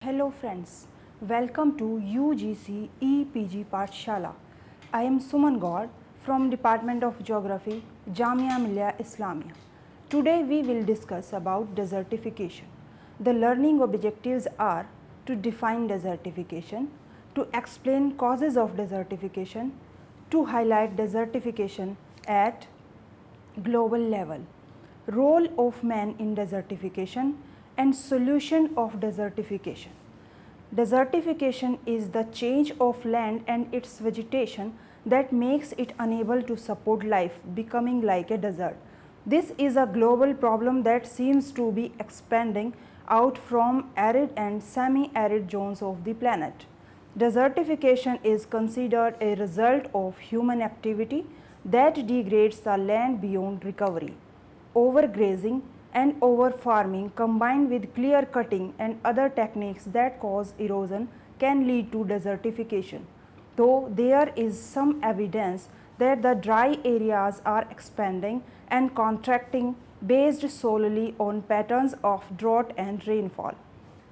Hello friends, welcome to UGC EPG Pathshala. I am Suman Gaur from Department of Geography, Jamia Millia Islamia. Today we will discuss about desertification. The learning objectives are to define desertification, to explain causes of desertification, to highlight desertification at global level, role of man in desertification and solution of desertification. Desertification is the change of land and its vegetation that makes it unable to support life, becoming like a desert. This is a global problem that seems to be expanding out from arid and semi-arid zones of the planet. Desertification is considered a result of human activity that degrades the land beyond recovery. Overgrazing and overfarming combined with clear cutting and other techniques that cause erosion can lead to desertification. Though there is some evidence that the dry areas are expanding and contracting based solely on patterns of drought and rainfall.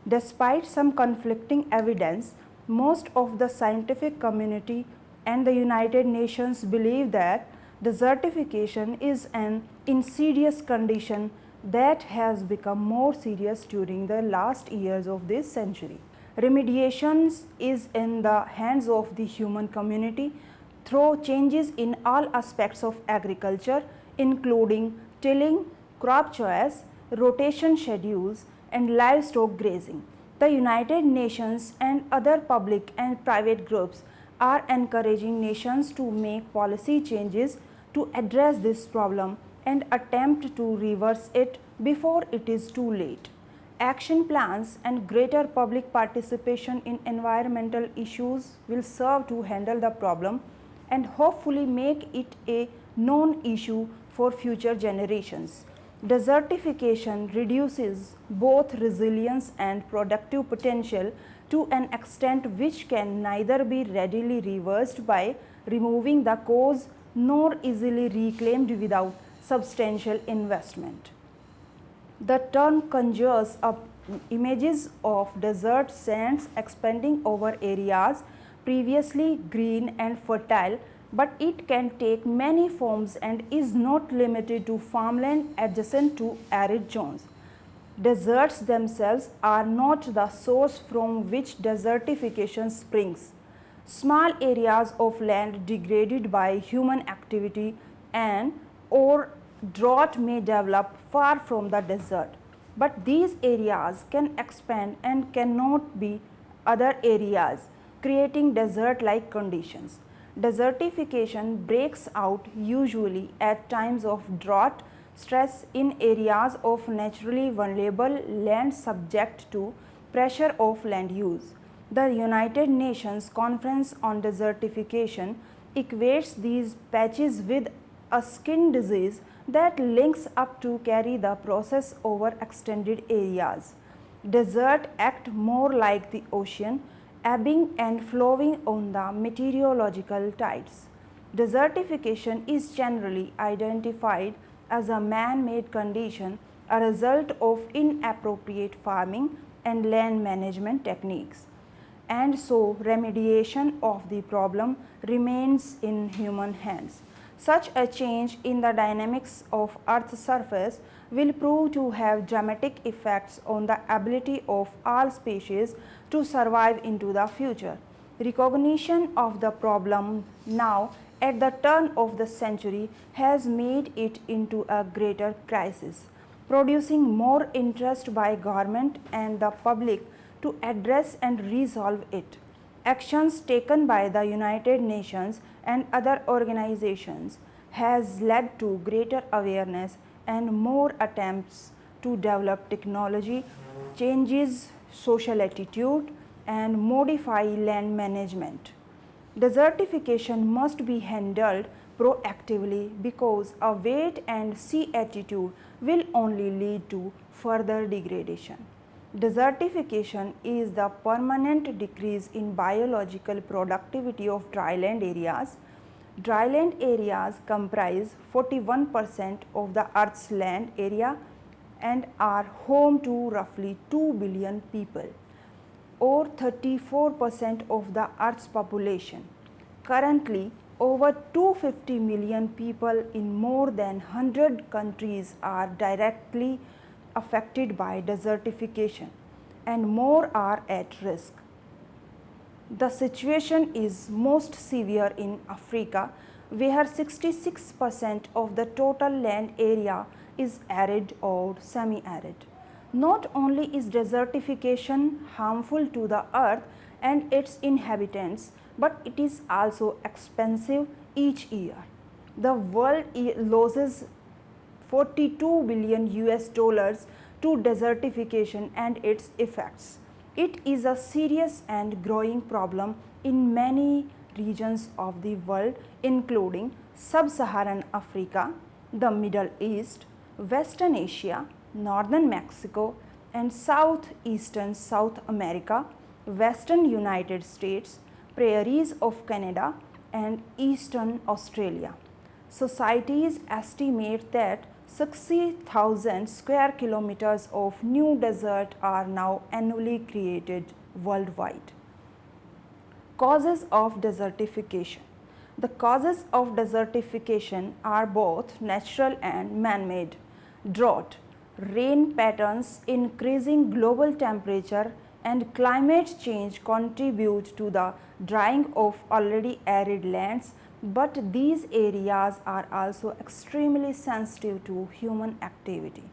Despite some conflicting evidence, most of the scientific community and the United Nations believe that desertification is an insidious condition that has become more serious during the last years of this century. Remediation is in the hands of the human community through changes in all aspects of agriculture, including tilling, crop choice, rotation schedules, and livestock grazing. The United Nations and other public and private groups are encouraging nations to make policy changes to address this problem and attempt to reverse it before it is too late. Action plans and greater public participation in environmental issues will serve to handle the problem and hopefully make it a known issue for future generations. Desertification reduces both resilience and productive potential to an extent which can neither be readily reversed by removing the cause nor easily reclaimed without substantial investment. The term conjures up images of desert sands expanding over areas previously green and fertile, but it can take many forms and is not limited to farmland adjacent to arid zones. Deserts themselves are not the source from which desertification springs. Small areas of land degraded by human activity and or drought may develop far from the desert, but these areas can expand and cannot be other areas, creating desert-like conditions. Desertification breaks out usually at times of drought stress in areas of naturally vulnerable land subject to pressure of land use. The United Nations Conference on Desertification equates these patches with a skin disease that links up to carry the process over extended areas. Deserts act more like the ocean, ebbing and flowing on the meteorological tides. Desertification is generally identified as a man-made condition, a result of inappropriate farming and land management techniques. And so remediation of the problem remains in human hands. Such a change in the dynamics of Earth's surface will prove to have dramatic effects on the ability of all species to survive into the future. Recognition of the problem now at the turn of the century has made it into a greater crisis, producing more interest by government and the public to address and resolve it. Actions taken by the United Nations and other organizations has led to greater awareness and more attempts to develop technology, changes social attitude and modify land management. Desertification must be handled proactively because a wait and see attitude will only lead to further degradation. Desertification is the permanent decrease in biological productivity of dryland areas. Dryland areas comprise 41% of the Earth's land area and are home to roughly 2 billion people. or 34% of the Earth's population. Currently, over 250 million people in more than 100 countries are directly affected by desertification, and more are at risk. The situation is most severe in Africa, where 66% of the total land area is arid or semi-arid. Not only is desertification harmful to the earth and its inhabitants, but it is also expensive each year. The world loses 42 billion US dollars to desertification and its effects. It is a serious and growing problem in many regions of the world, including sub-Saharan Africa, the Middle East, Western Asia, Northern Mexico, and Southeastern South America, Western United States, prairies of Canada, and Eastern Australia. Societies estimate that 60,000 square kilometers of new desert are now annually created worldwide. Causes of desertification. The causes of desertification are both natural and man-made. Drought, rain patterns, increasing global temperature, and climate change contribute to the drying of already arid lands, but these areas are also extremely sensitive to human activity.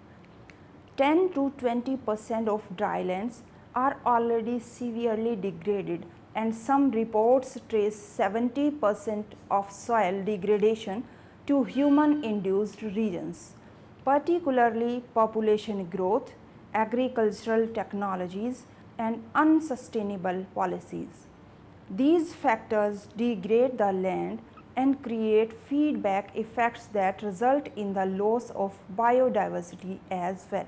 10 to 20% of drylands are already severely degraded, and some reports trace 70% of soil degradation to human-induced reasons, particularly population growth, agricultural technologies, and unsustainable policies. These factors degrade the land and create feedback effects that result in the loss of biodiversity as well.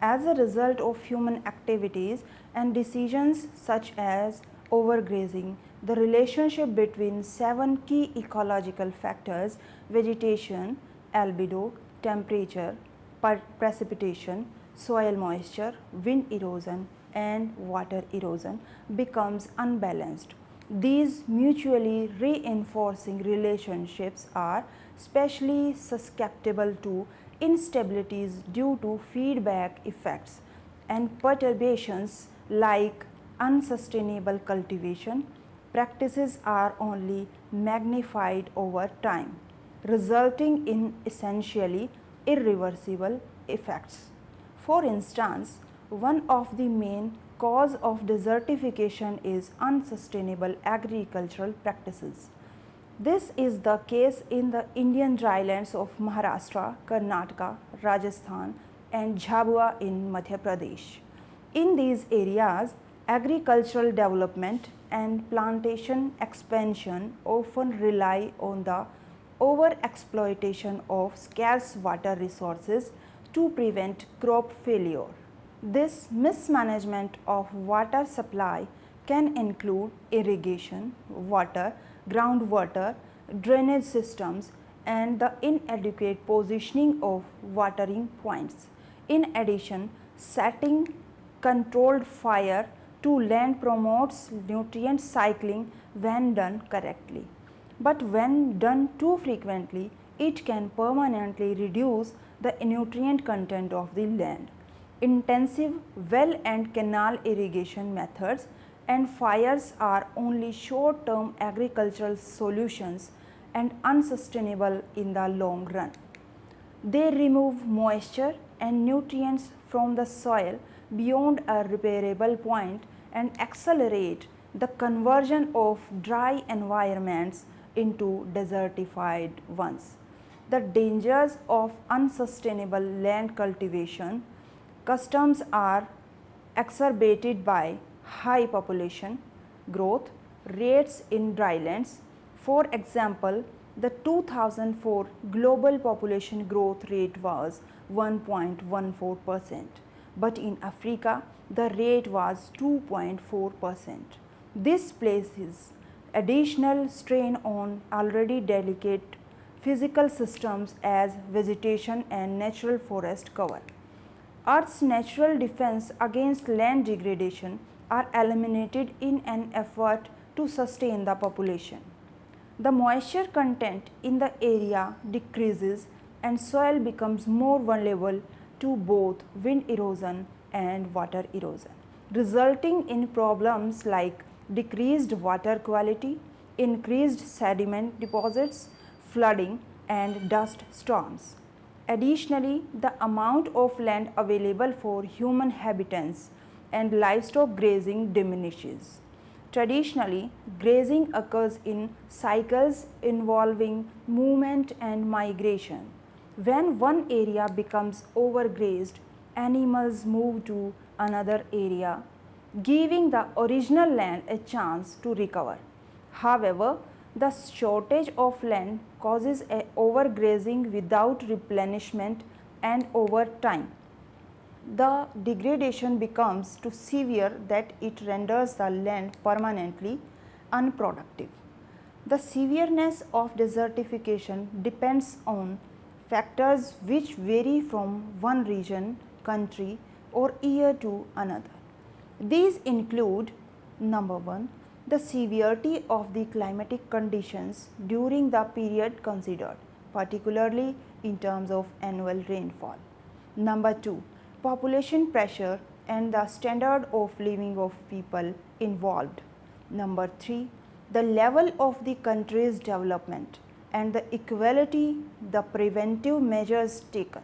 As a result of human activities and decisions such as overgrazing, the relationship between 7 key ecological factors: vegetation, albedo, temperature, precipitation, soil moisture, wind erosion, and water erosion becomes unbalanced. These mutually reinforcing relationships are especially susceptible to instabilities due to feedback effects and perturbations like unsustainable cultivation practices are only magnified over time, resulting in essentially irreversible effects. For instance, one of the main cause of desertification is unsustainable agricultural practices. This is the case in the Indian drylands of Maharashtra, Karnataka, Rajasthan, and Jhabua in Madhya Pradesh. In these areas, agricultural development and plantation expansion often rely on the overexploitation of scarce water resources to prevent crop failure. This mismanagement of water supply can include irrigation, groundwater, drainage systems, and the inadequate positioning of watering points. In addition, setting controlled fire to land promotes nutrient cycling when done correctly. But when done too frequently, it can permanently reduce the nutrient content of the land. Intensive well and canal irrigation methods and fires are only short-term agricultural solutions and unsustainable in the long run. They remove moisture and nutrients from the soil beyond a repairable point and accelerate the conversion of dry environments into desertified ones. The dangers of unsustainable land cultivation customs are exacerbated by high population growth rates in drylands. For example, the 2004 global population growth rate was 1.14%, but in Africa the rate was 2.4%. This places additional strain on already delicate physical systems as vegetation and natural forest cover. Earth's natural defense against land degradation are eliminated in an effort to sustain the population. The moisture content in the area decreases and soil becomes more vulnerable to both wind erosion and water erosion, resulting in problems like decreased water quality, increased sediment deposits, flooding, and dust storms. Additionally, the amount of land available for human habitants and livestock grazing diminishes. Traditionally, grazing occurs in cycles involving movement and migration. When one area becomes overgrazed, animals move to another area, giving the original land a chance to recover. However, the shortage of land causes overgrazing without replenishment, and over time the degradation becomes too severe that it renders the land permanently unproductive. The severeness of desertification depends on factors which vary from one region, country, or year to another. These include: number 1, the severity of the climatic conditions during the period considered, particularly in terms of annual rainfall. Number 2, population pressure and the standard of living of people involved. Number 3, the level of the country's development and the equality, the preventive measures taken.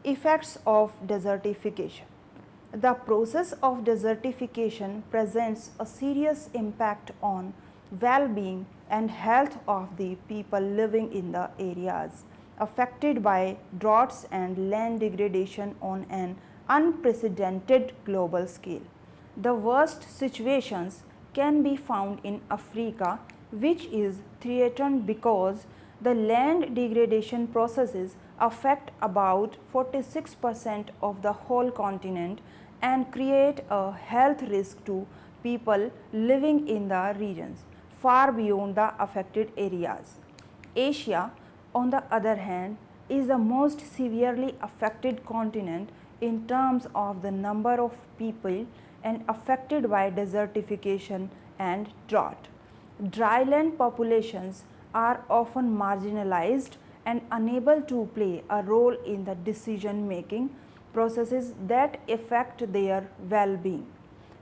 Effects of desertification. The process of desertification presents a serious impact on well-being and health of the people living in the areas affected by droughts and land degradation on an unprecedented global scale. The worst situations can be found in Africa, which is threatened because the land degradation processes affect about 46% of the whole continent and create a health risk to people living in the regions far beyond the affected areas. Asia, on the other hand, is the most severely affected continent in terms of the number of people and affected by desertification and drought. Dryland populations are often marginalized and unable to play a role in the decision making processes that affect their well-being,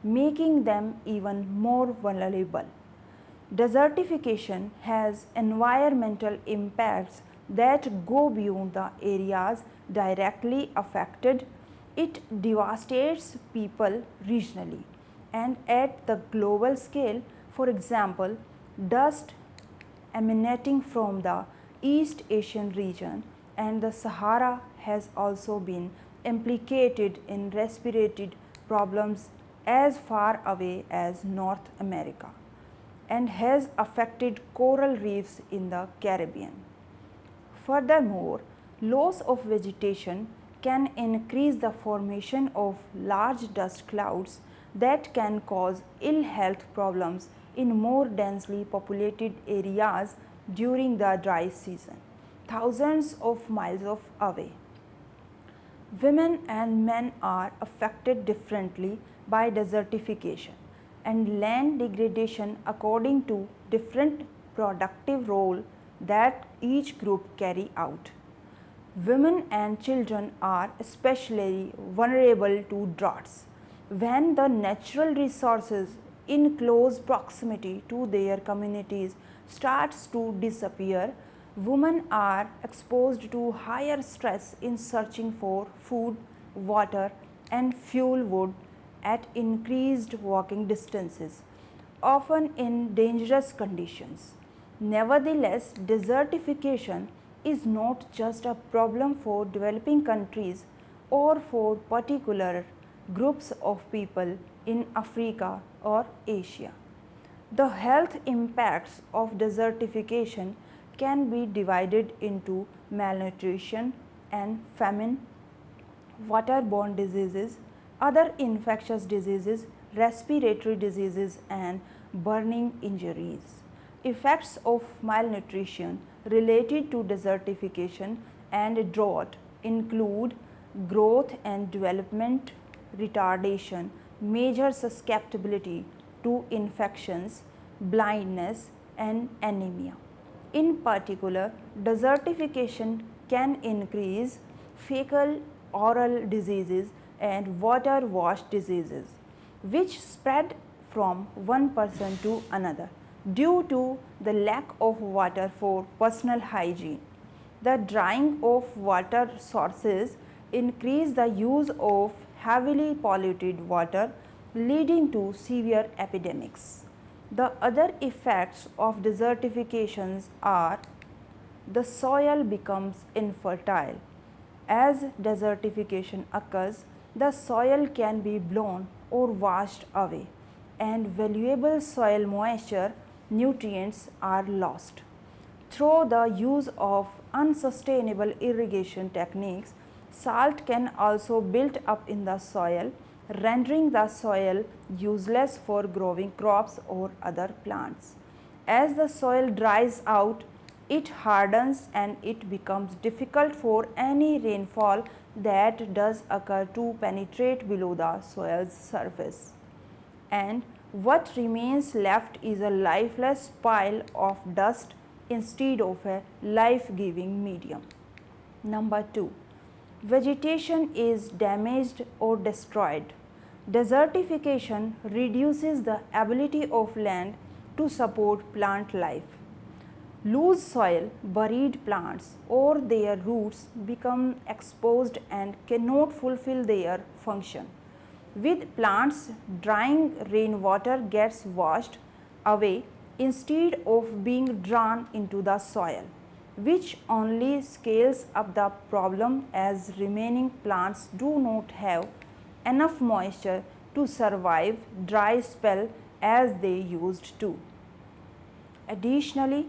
making them even more vulnerable. Desertification has environmental impacts that go beyond the areas directly affected. It devastates people regionally and at the global scale. For example, dust emanating from the East Asian region and the Sahara has also been implicated in respiratory problems as far away as North America and has affected coral reefs in the Caribbean. Furthermore, loss of vegetation can increase the formation of large dust clouds that can cause ill health problems in more densely populated areas during the dry season, thousands of miles away. Women and men are affected differently by desertification and land degradation according to different productive role that each group carry out. Women and children are especially vulnerable to droughts. When the natural resources in close proximity to their communities starts to disappear, women are exposed to higher stress in searching for food, water, and fuel wood at increased walking distances, often in dangerous conditions. Nevertheless, desertification is not just a problem for developing countries or for particular groups of people in Africa or Asia. The health impacts of desertification can be divided into malnutrition and famine, waterborne diseases, other infectious diseases, respiratory diseases, and burning injuries. Effects of malnutrition related to desertification and drought include growth and development retardation, major susceptibility to infections, blindness, and anemia. In particular, desertification can increase fecal oral diseases and water washed diseases, which spread from one person to another due to the lack of water for personal hygiene. The drying of water sources increase the use of heavily polluted water, leading to severe epidemics. The other effects of desertifications are the soil becomes infertile. As desertification occurs, the soil can be blown or washed away, and valuable soil moisture nutrients are lost. Through the use of unsustainable irrigation techniques, salt can also build up in the soil, rendering the soil useless for growing crops or other plants. As the soil dries out, it hardens and it becomes difficult for any rainfall that does occur to penetrate below the soil's surface. And what remains left is a lifeless pile of dust instead of a life-giving medium. Number 2. Vegetation is damaged or destroyed. Desertification reduces the ability of land to support plant life. Loose soil, buried plants, or their roots become exposed and cannot fulfill their function. With plants drying, rainwater gets washed away instead of being drawn into the soil, which only scales up the problem as remaining plants do not have enough moisture to survive dry spell as they used to. Additionally,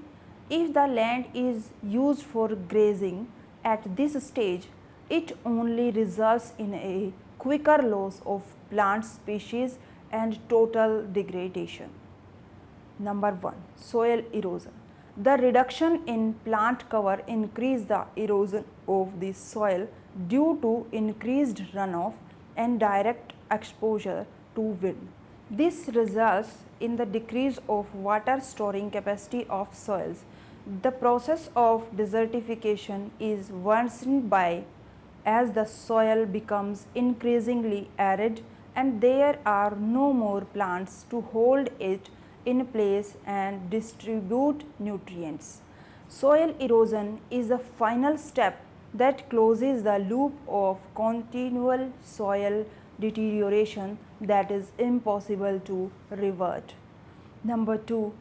if the land is used for grazing at this stage, it only results in a quicker loss of plant species and total degradation. Number 1. Soil erosion. The reduction in plant cover increases the erosion of the soil due to increased runoff and direct exposure to wind. This results in the decrease of water storing capacity of soils. The process of desertification is worsened by as the soil becomes increasingly arid and there are no more plants to hold it in place and distribute nutrients. Soil erosion is the final step that closes the loop of continual soil deterioration that is impossible to revert. Number 2.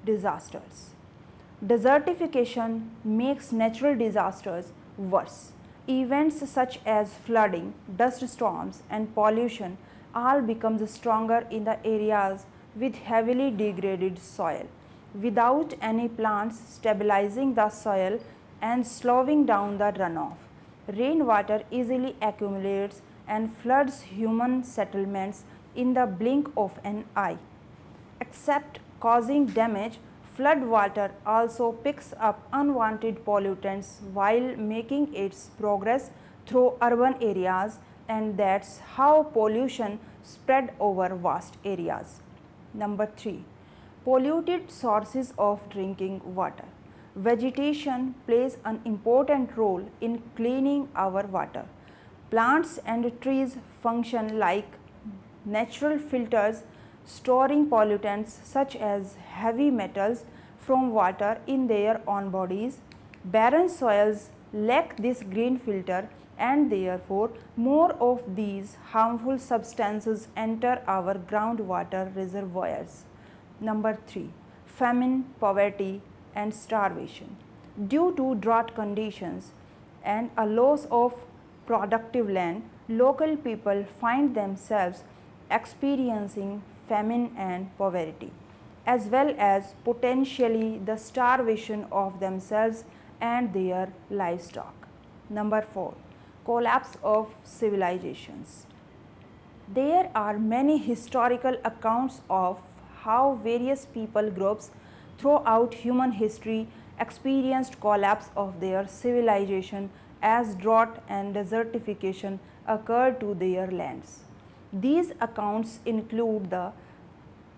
Disasters. Desertification makes natural disasters worse. Events such as flooding, dust storms, and pollution all become stronger in the areas with heavily degraded soil. Without any plants stabilizing the soil and slowing down the runoff, rainwater easily accumulates and floods human settlements in the blink of an eye. Except causing damage, flood water also picks up unwanted pollutants while making its progress through urban areas, and that's how pollution spread over vast areas. Number 3. Polluted sources of drinking water. Vegetation plays an important role in cleaning our water. Plants and trees function like natural filters, storing pollutants such as heavy metals from water in their own bodies. Barren soils lack this green filter and therefore more of these harmful substances enter our groundwater reservoirs. Number 3. Famine, poverty and starvation. Due to drought conditions and a loss of productive land, local people find themselves experiencing famine and poverty, as well as potentially the starvation of themselves and their livestock. Number 4. Collapse of civilizations. There are many historical accounts of how various people groups throughout human history experienced collapse of their civilization as drought and desertification occurred to their lands. These accounts include the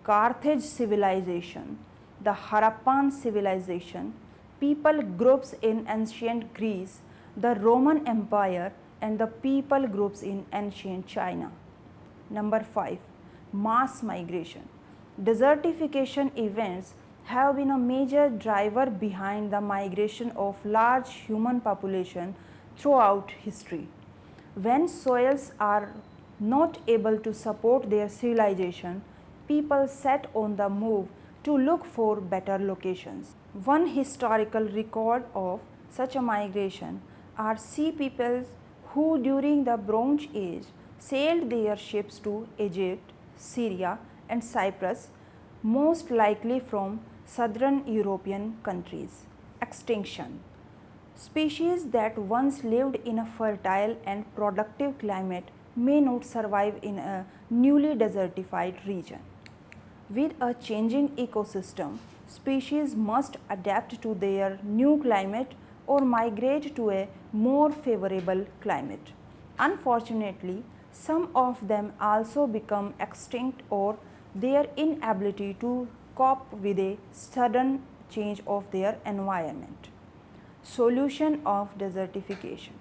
Carthage civilization, the Harappan civilization, people groups in ancient Greece, the Roman Empire, and the people groups in ancient China. Number 5. Mass migration. Desertification events have been a major driver behind the migration of large human population throughout history. When soils are not able to support their civilization, people set on the move to look for better locations. One historical record of such a migration are sea peoples who during the Bronze Age sailed their ships to Egypt, Syria, and Cyprus, most likely from southern European countries. Extinction. Species that once lived in a fertile and productive climate may not survive in a newly desertified region. With a changing ecosystem, species must adapt to their new climate or migrate to a more favorable climate. Unfortunately, some of them also become extinct or their inability to cope with a sudden change of their environment. Solution of desertification.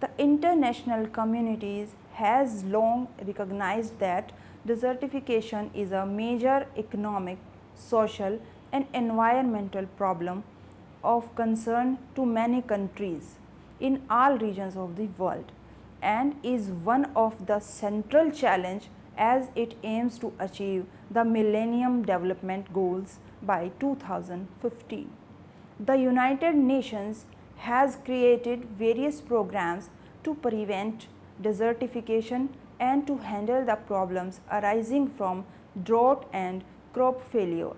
The international communities has long recognized that desertification is a major economic, social and environmental problem of concern to many countries in all regions of the world and is one of the central challenge as it aims to achieve the Millennium Development Goals by 2015. The United Nations has created various programs to prevent desertification and to handle the problems arising from drought and crop failure.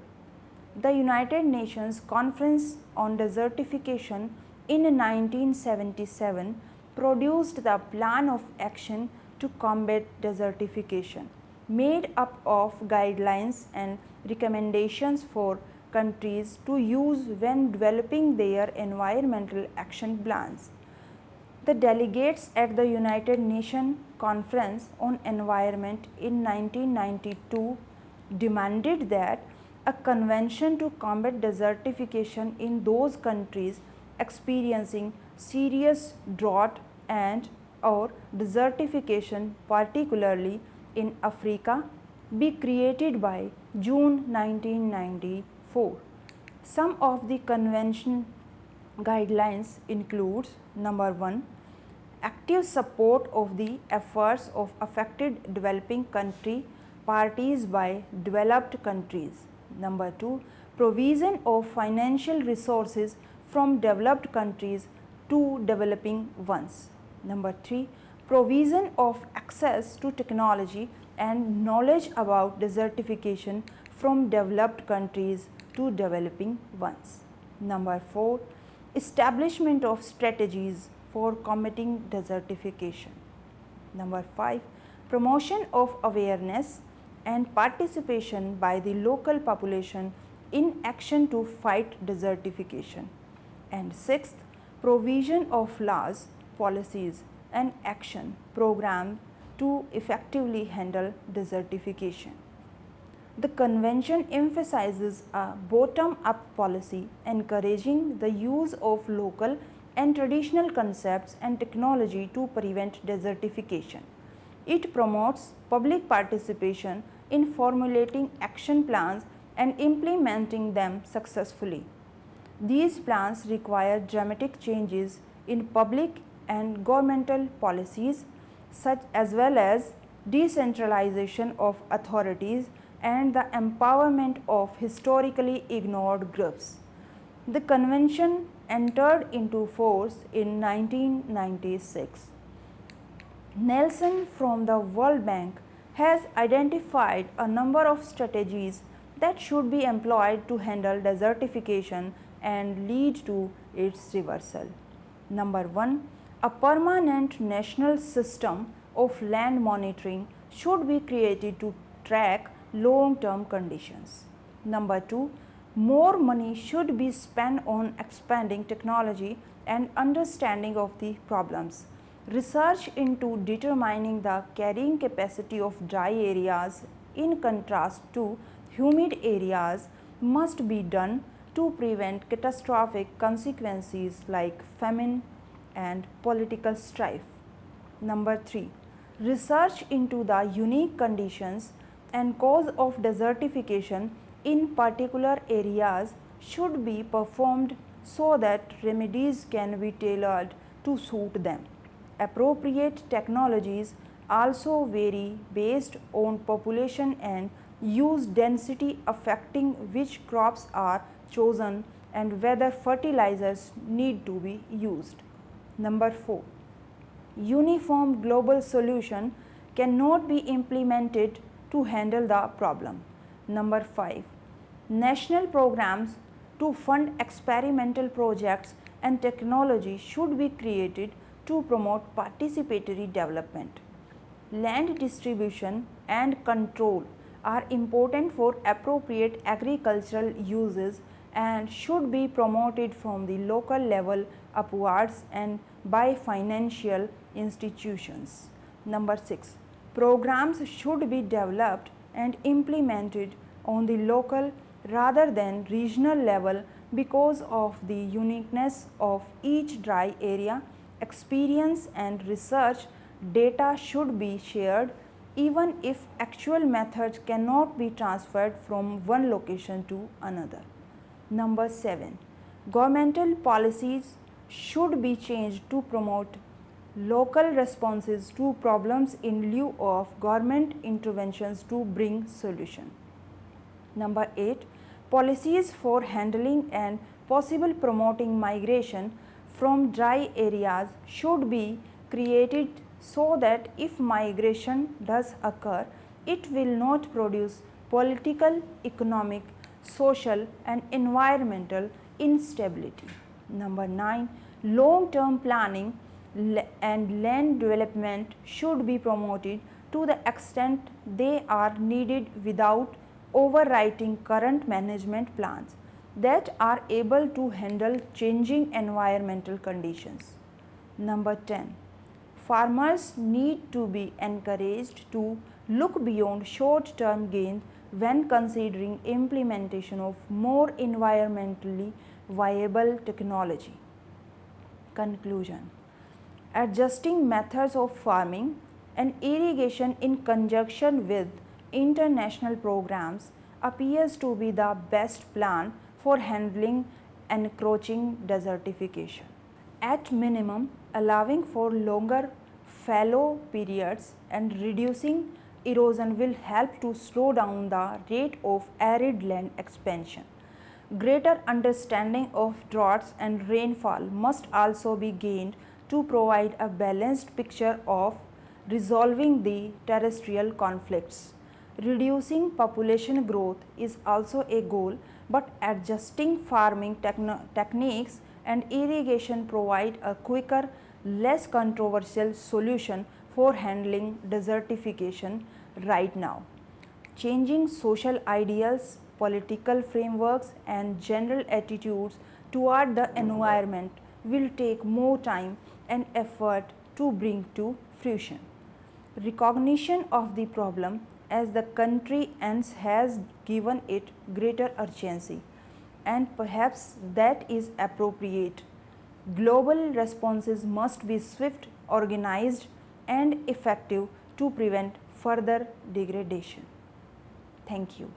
The United Nations Conference on Desertification in 1977 produced the Plan of Action to Combat Desertification, made up of guidelines and recommendations for countries to use when developing their environmental action plans. The delegates at the United Nations Conference on Environment in 1992 demanded that a convention to combat desertification in those countries experiencing serious drought and or desertification, particularly in Africa, be created by June 1994. Some of the convention guidelines includes number 1, active support of the efforts of affected developing country parties by developed countries. Number 2, provision of financial resources from developed countries to developing ones. Number 3, provision of access to technology and knowledge about desertification from developed countries to developing ones. Number 4, establishment of strategies for combating desertification. Number 5, promotion of awareness and participation by the local population in action to fight desertification. And 6th, provision of laws, policies and action programs to effectively handle desertification. The convention emphasizes a bottom-up policy encouraging the use of local and traditional concepts and technology to prevent desertification. It promotes public participation in formulating action plans and implementing them successfully. These plans require dramatic changes in public and governmental policies, such as well as decentralization of authorities and the empowerment of historically ignored groups. The convention entered into force in 1996. Nelson from the World Bank has identified a number of strategies that should be employed to handle desertification and lead to its reversal. Number 1, a permanent national system of land monitoring should be created to track long-term conditions. Number 2, more money should be spent on expanding technology and understanding of the problems, Research into determining the carrying capacity of dry areas in contrast to humid areas must be done to prevent catastrophic consequences like famine and political strife. Number 3. Research into the unique conditions and cause of desertification in particular areas should be performed so that remedies can be tailored to suit them. Appropriate technologies also vary based on population and use density affecting which crops are chosen and whether fertilizers need to be used. Number 4. Uniform global solution cannot be implemented to handle the problem. Number 5. National programs to fund experimental projects and technology should be created to promote participatory development. Land distribution and control are important for appropriate agricultural uses and should be promoted from the local level upwards and by financial institutions. Number 6. Programs should be developed and implemented on the local rather than regional level because of the uniqueness of each dry area. Experience and research data should be shared even if actual methods cannot be transferred from one location to another. Number 7. Governmental policies should be changed to promote local responses to problems in lieu of government interventions to bring solution. Number 8. Policies for handling and possible promoting migration from dry areas should be created so that if migration does occur, it will not produce political, economic, social and environmental instability. Number 9. Long-term planning and land development should be promoted to the extent they are needed without overwriting current management plans that are able to handle changing environmental conditions. Number 10. Farmers need to be encouraged to look beyond short-term gains when considering implementation of more environmentally viable technology. Conclusion. Adjusting methods of farming and irrigation in conjunction with international programs appears to be the best plan for handling encroaching desertification. At minimum, allowing for longer fallow periods and reducing erosion will help to slow down the rate of arid land expansion. Greater understanding of droughts and rainfall must also be gained to provide a balanced picture of resolving the terrestrial conflicts. Reducing population growth is also a goal, but adjusting farming techniques and irrigation provide a quicker, less controversial solution for handling desertification right now. Changing social ideals, political frameworks and general attitudes toward the environment will take more time and effort to bring to fruition. Recognition of the problem as the country ends has given it greater urgency, and perhaps that is appropriate. Global responses must be swift, organized and effective to prevent further degradation. Thank you.